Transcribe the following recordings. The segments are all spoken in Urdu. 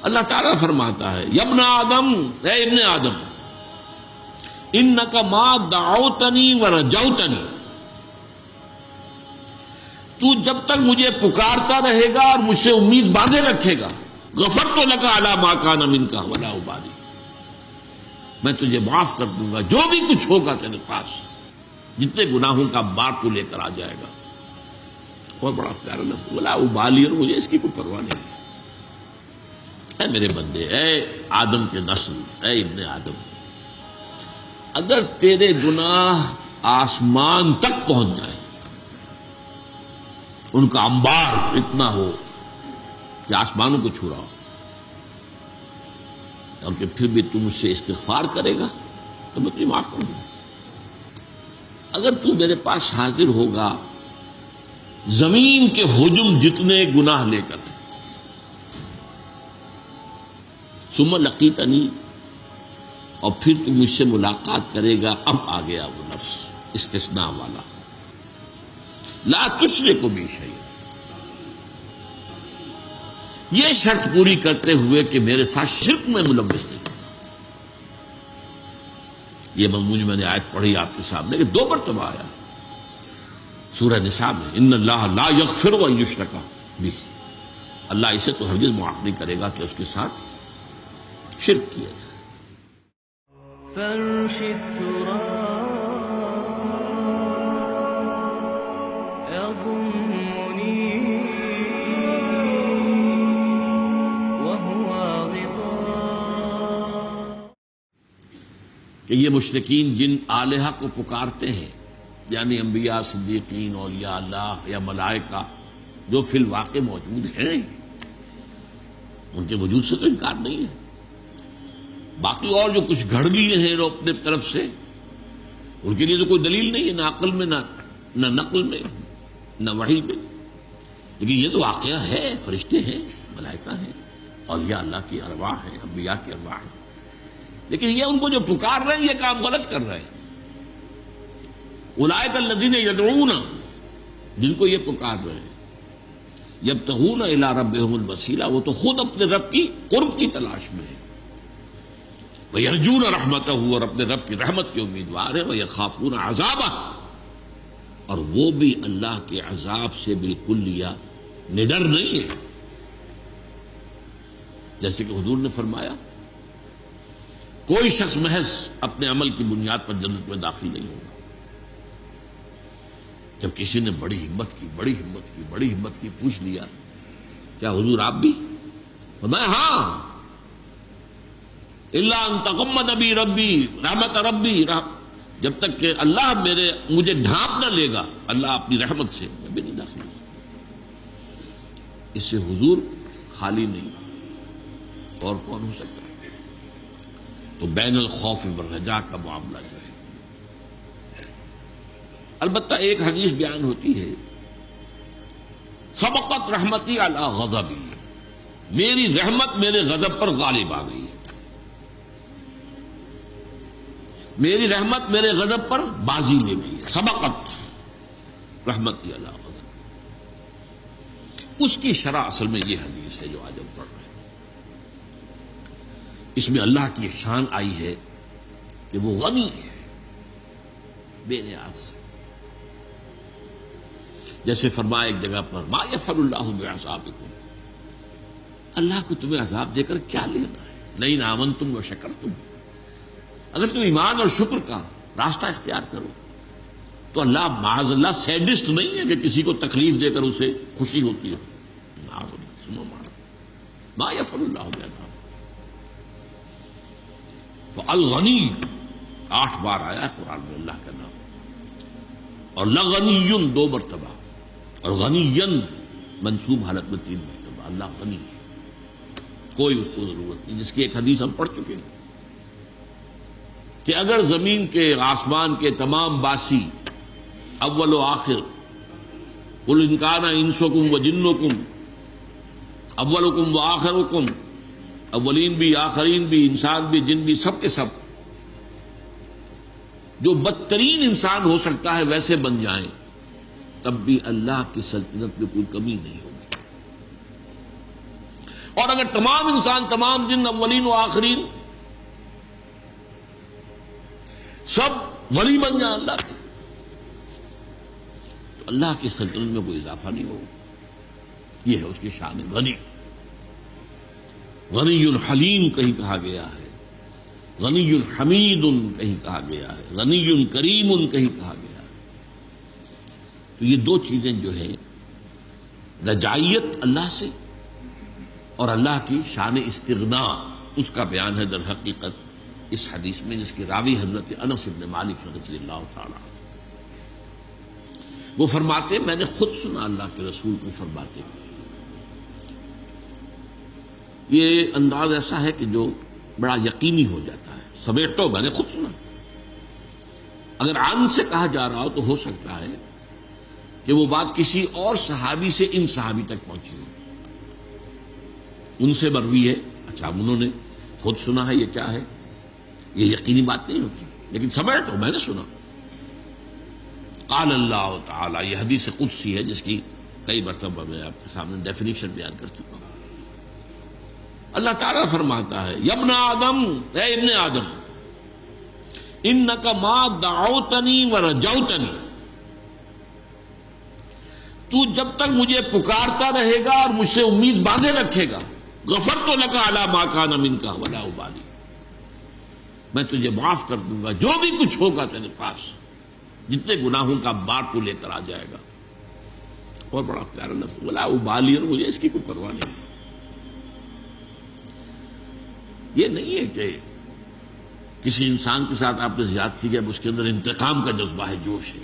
اللہ تعالیٰ فرماتا ہے یا ابن آدم، اے ابن آدم، انک ما دعوتنی ورجوتنی، تو جب تک مجھے پکارتا رہے گا اور مجھ سے امید باندھے رکھے گا، غفرت لک علی ما کان منک ولا ابالی، میں تجھے معاف کر دوں گا جو بھی کچھ ہوگا تیرے پاس، جتنے گناہوں کا بار تو لے کر آ جائے گا۔ اور بڑا پیارا لفظ ولا ابالی، اور مجھے اس کی کوئی پرواہ نہیں۔ اے میرے بندے، اے آدم کے نسل، اے ابن آدم، اگر تیرے گناہ آسمان تک پہنچ جائیں، ان کا انبار اتنا ہو کہ آسمانوں کو چھو رہا ہو، اور کہ پھر بھی تم مجھ سے استغفار کرے گا تو میں تجھے معاف کر دوں گا۔ اگر تو میرے پاس حاضر ہوگا زمین کے ہجوم جتنے گناہ لے کر، ثم لقیتنی، اور پھر تو مجھ سے ملاقات کرے گا، اب آ گیا وہ لفظ استثناء والا، لا تشرک بی شیئا، یہ شرط پوری کرتے ہوئے کہ میرے ساتھ شرک میں ملوث نہیں۔ یہ مضمون میں نے آیت پڑھی آپ کے سامنے کہ 2 مرتبہ آیا سورہ نساء میں، ان اللہ لا یغفر ان یشرک بہ، اللہ اسے تو ہرگز معاف نہیں کرے گا کہ اس کے ساتھ شرک کیا جائے۔ فرش التراب يضمني وهو غطاء، کہ یہ مشرکین جن آلہہ کو پکارتے ہیں، یعنی انبیاء، صدیقین، اولیاء اللہ یا ملائکہ جو فی الواقع موجود ہیں، ان کے وجود سے تو انکار نہیں ہے، باقی اور جو کچھ گھڑ لیے ہیں وہ اپنے طرف سے، ان کے لیے تو کوئی دلیل نہیں ہے، نہ عقل میں، نہ نقل میں، نہ وحی میں، لیکن یہ تو واقعہ ہے، فرشتے ہیں، ملائکہ ہیں، اولیاء اللہ کی ارواح ہیں، انبیاء کی ارواح ہیں، لیکن یہ ان کو جو پکار رہے ہیں یہ کام غلط کر رہے ہیں۔ اولئک الذین یدعون، جن کو یہ پکار رہے ہیں، یبتغون الی ربہم الوسیلہ، وہ تو خود اپنے رب کی قرب کی تلاش میں ہے، وَيَرْجُونَ رَحْمَتَهُ، اور اپنے رب کی رحمت کے امیدوار ہیں، وَيَخَافُونَ عَذَابَهُ، اور وہ بھی اللہ کے عذاب سے بالکل نڈر نہیں ہے۔ جیسے کہ حضور نے فرمایا کوئی شخص محض اپنے عمل کی بنیاد پر جنت میں داخل نہیں ہوگا۔ جب کسی نے بڑی ہمت کی پوچھ لیا کیا حضور آپ بھی؟ فرمایا ہاں، الا ان تغمد بی ربی رحمت ربی، جب تک کہ اللہ مجھے ڈھانپ نہ لے گا اللہ اپنی رحمت سے، میں بھی نہیں داخل ہوں۔ اس سے حضور خالی نہیں، اور کون ہو سکتا؟ تو بین الخوف والرجاء کا معاملہ جو ہے، البتہ ایک حدیث بیان ہوتی ہے، سبقت رحمتی علی غضبی، میری رحمت میرے غضب پر غالب آ گئی، میری رحمت میرے غضب پر بازی لے گئی ہے، سبقت رحمتی علی غضب۔ اس کی شرح اصل میں یہ حدیث ہے جو آج ہم پڑھ رہے ہیں، اس میں اللہ کی شان آئی ہے کہ وہ غنی ہے، بے نیاز، جیسے فرمایا ایک جگہ پر ما یفعل اللہ بعذابکم، اللہ کو تمہیں عذاب دے کر کیا لینا ہے، لئن آمنتم وشکرتم، اگر تم ایمان اور شکر کا راستہ اختیار کرو تو اللہ معاذ اللہ سیڈسٹ نہیں ہے کہ کسی کو تکلیف دے کر اسے خوشی ہوتی ہے، ما یفعل اللہ بعذابکم۔ تو الغنی 8 بار آیا ہے قرآن میں اللہ کا نام، اور لغنی 2 مرتبہ، اور غنی منصوب حالت میں 3 مرتبہ۔ اللہ غنی ہے، کوئی اس کو ضرورت نہیں، جس کی ایک حدیث ہم پڑھ چکے ہیں کہ اگر زمین کے آسمان کے تمام باسی اول و آخر، قل ان کان انسکم و جنکم اولکم و آخرکم، اولین بھی آخرین بھی انسان بھی جن بھی سب کے سب جو بدترین انسان ہو سکتا ہے ویسے بن جائیں، تب بھی اللہ کی سلطنت میں کوئی کمی نہیں ہوگی، اور اگر تمام انسان، تمام جن، اولین و آخرین سب ولی بن جائیں اللہ کے، تو اللہ کی سلطنت میں کوئی اضافہ نہیں ہوگا۔ یہ ہے اس کی شان غنی۔ غنی حلیم کہیں کہا گیا ہے، غنی حمید کہیں کہا گیا ہے، غنی کریم کہیں کہا گیا ہے۔ تو یہ دو چیزیں جو ہیں، رجائیت اللہ سے اور اللہ کی شان استغنا، اس کا بیان ہے در حقیقت اس حدیث میں، جس کے راوی حضرت انس بن مالک رضی اللہ تعالی۔ وہ فرماتے میں نے خود سنا اللہ کے رسول کو فرماتے۔ یہ انداز ایسا ہے کہ جو بڑا یقینی ہو جاتا ہے، سمیٹو میں نے خود سنا۔ اگر عن سے کہا جا رہا ہو تو ہو سکتا ہے کہ وہ بات کسی اور صحابی سے ان صحابی تک پہنچی ہو، ان سے مروی ہے، اچھا انہوں نے خود سنا ہے، یہ کیا ہے، یہ یقینی بات نہیں ہوتی، لیکن سمیٹو میں نے سنا۔ قال اللہ تعالی، یہ حدیث قدسی ہے جس کی کئی مرتبہ میں آپ کے سامنے ڈیفینیشن بیان کر چکا ہوں۔ اللہ تعالیٰ فرماتا ہے، یا ابن آدم، اے ابن آدم، انک ما دعوتنی ورجوتنی، تو جب تک مجھے پکارتا رہے گا اور مجھ سے امید باندھے رکھے گا، غفرت لک علی ما کان منک ولا ابالی، میں تجھے معاف کر دوں گا جو بھی کچھ ہوگا تیرے پاس، جتنے گناہوں کا بار تو لے کر آ جائے گا۔ اور بڑا پیارا لفظ، ولا ابالی، اور مجھے اس کی کوئی پرواہ نہیں۔ یہ نہیں ہے کہ کسی انسان کے ساتھ آپ نے زیادتی کی، اب اس کے اندر انتقام کا جذبہ ہے، جوش ہے۔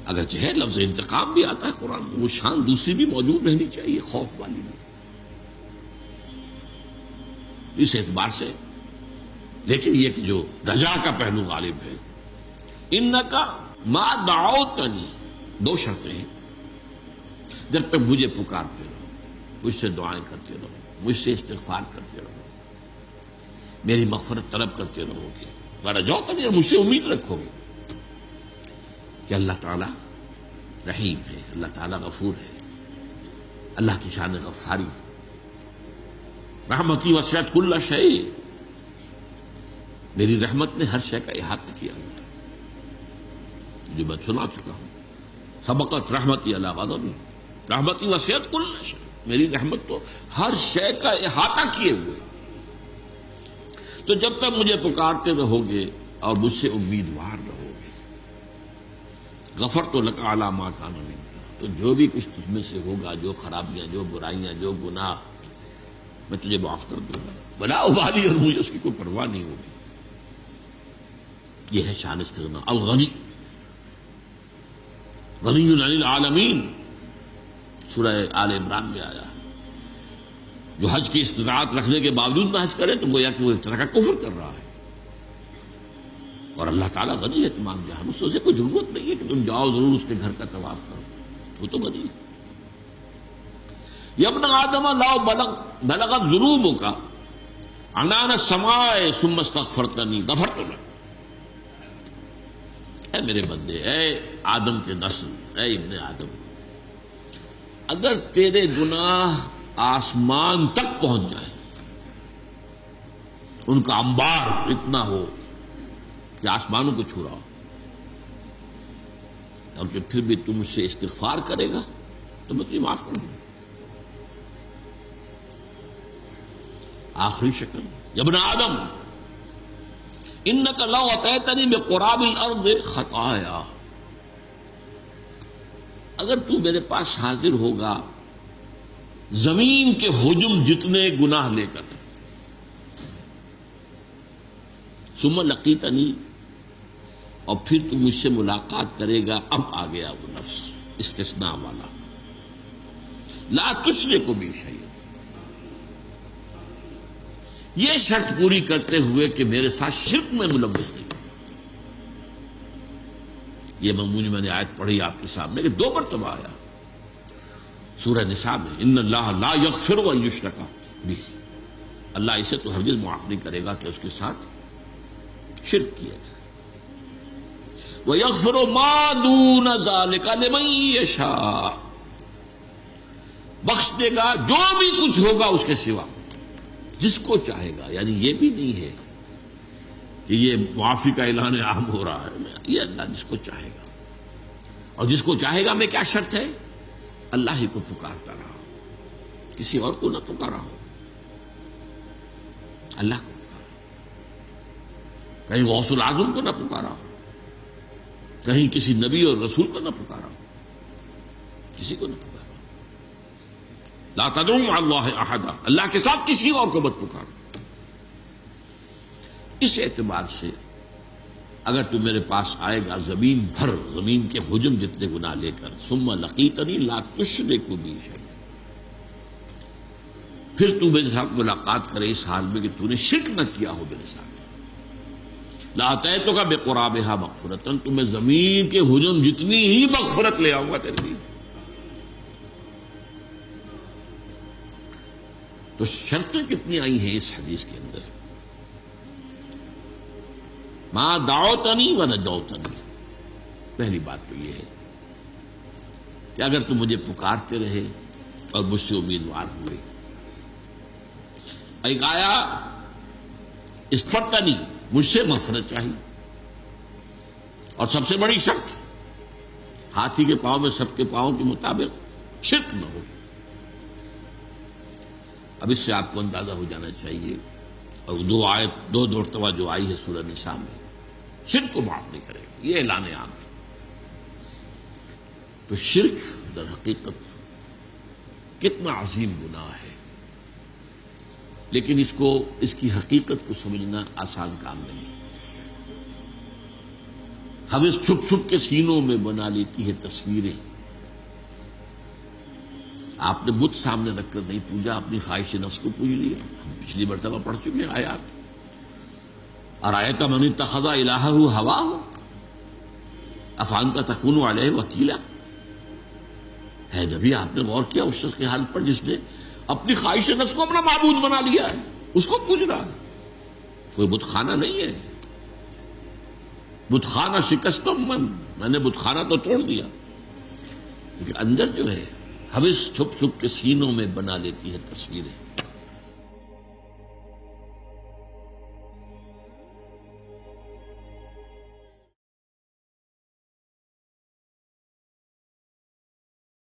اگرچہ ہے لفظ انتقام بھی آتا ہے قرآن میں، وہ شان دوسری بھی موجود رہنی چاہیے، خوف والی بھی، اس اعتبار سے۔ لیکن یہ کہ جو رجا کا پہلو غالب ہے، انکا ما دعوتنی، دو شرطیں ہیں، جب تک مجھے پکارتے رہو، مجھ سے دعائیں کرتے رہو، مجھ سے استغفار کرتے رہو، میری مغفرت طلب کرتے رہو گے، ورجوتنی، اور مجھ سے امید رکھو گے کہ اللہ تعالیٰ رحیم ہے، اللہ تعالیٰ غفور ہے، اللہ کی شان غفاری، رحمتی وسعت کل شیء، میری رحمت نے ہر شے کا احاطہ کیا، جو میں سنا چکا ہوں، سبقت رحمتی علی غضبی، رحمتی وسعت کل شیء، میری رحمت تو ہر شے کا احاطہ کیے ہوئے۔ تو جب تک مجھے پکارتے رہو گے اور مجھ سے امیدوار رہو گے، غفرت لک علی ما کان منک، تو جو بھی کچھ تجھ میں سے ہوگا، جو خرابیاں، جو برائیاں، جو گناہ، میں تجھے معاف کر دوں گا، بلا ابالی، اور مجھے اس کی کوئی پرواہ نہیں ہوگی۔ یہ ہے شان استغنا، الغنی، غنی عن العالمین، سورہ آل عمران میں آیا ہے۔ جو حج کی استطاعت رکھنے کے باوجود نہ حج کرے تو گویا کہ وہ ایک طرح کا کفر کر رہا ہے، اور اللہ تعالیٰ غنی ہے تمام جہان، اس سے کوئی ضرورت نہیں ہے کہ تم جاؤ ضرور اس کے گھر کا طواف کرو، وہ تو غنی ہے۔ یا ابن آدم لو بلغت ذنوبک عنان السماء ثم استغفرتنی غفرت لک، اے میرے بندے، اے آدم کے نسل، اے ابن آدم، اگر تیرے گناہ آسمان تک پہنچ جائیں، ان کا انبار اتنا ہو کہ آسمانوں کو چھو رہا ہو، اور کہ پھر بھی تم سے استغفار کرے گا تو میں تمہیں معاف کر دوں۔ آخری شکل، یا ابن آدم انک لو اتیتنی بقراب الارض خطایا، اگر تو میرے پاس حاضر ہوگا زمین کے حجم جتنے گناہ لے کر، ثم لقیتنی، اور پھر تو مجھ سے ملاقات کرے گا، اب آ گیا وہ لفظ استثناء والا، لا تشرک بی شیئا، یہ شرط پوری کرتے ہوئے کہ میرے ساتھ شرک میں ملوث نہیں۔ یہ مضمون میں نے آیت پڑھی آپ کے سامنے کہ 2 مرتبہ آیا سورہ نساء میں، ان اللہ لا یغفر ان یشرک بہ، اللہ اسے تو ہرگز معاف نہیں کرے گا کہ اس کے ساتھ شرک کیا جائے، وَيَغْفِرُ مَا دُونَ ذَلِكَ لِمَن يَشَاءُ، بخش دے گا جو بھی کچھ ہوگا اس کے سوا، جس کو چاہے گا. یعنی یہ بھی نہیں ہے کہ یہ معافی کا اعلان عام ہو رہا ہے، یہ اللہ جس کو چاہے گا. اور جس کو چاہے گا میں کیا شرط ہے؟ اللہ ہی کو پکارتا رہا ہو، کسی اور کو نہ پکارا ہو، اللہ کو پکارا. کہیں غوث العظم کو نہ پکارا ہو، کہیں کسی نبی اور رسول کو نہ پکارا ہو، کسی کو نہ پکارا. لا تدعوا مع اللہ احدا، اللہ کے ساتھ کسی اور کو مت پکارو. اس اعتبار سے اگر تو میرے پاس آئے گا زمین بھر، زمین کے حجم جتنے گناہ لے کر، ثم لقیتنی لا تشرک بی شیئا، پھر تو میرے ساتھ ملاقات کرے اس حال میں کہ تو نے شرک نہ کیا ہو میرے ساتھ، لاتیتک بقرابھا مغفرۃ، تو میں زمین کے حجم جتنی ہی مغفرت لے آؤں گا تیرے لیے. تو شرطیں کتنی آئی ہیں اس حدیث کے اندر. ما دعوتنی و نجوتنی، پہلی بات تو یہ ہے کہ اگر تم مجھے پکارتے رہے اور مجھ سے امیدوار ہوئے. ایک آیا استفتنی، مجھ سے مغفرت چاہیے. اور سب سے بڑی شرط، ہاتھی کے پاؤں میں سب کے پاؤں کے مطابق شرک نہ ہو. اب اس سے آپ کو اندازہ ہو جانا چاہیے، اور دو مرتبہ جو آئی ہے سورہ نساء میں، شرک کو معاف نہیں کرے گا، یہ اعلان عام ہے. تو شرک در حقیقت کتنا عظیم گناہ ہے، لیکن اس کی حقیقت کو سمجھنا آسان کام نہیں. حوث چھپ چھپ کے سینوں میں بنا لیتی ہے تصویریں. آپ نے بت سامنے رکھ کر نہیں پوجا، اپنی خواہش نفس کو پوج لیا. ہم پچھلی مرتبہ پڑھ چکے ہیں آیات. ارأیت من اتخذ الہہ ہواہ افانت تکون علیہ وکیلا. ہے نبی، آپ نے غور کیا اس شخص کے حالت پر جس نے اپنی خواہش نفس کو اپنا معبود بنا لیا ہے، اس کو پوج رہا ہے. کوئی بت خانہ نہیں ہے. بت خانہ شکستم میں نے بت خانہ تو توڑ دیا، لیکن اندر جو ہے حوث چھپ چھپ کے سینوں میں بنا لیتی ہے تصویریں.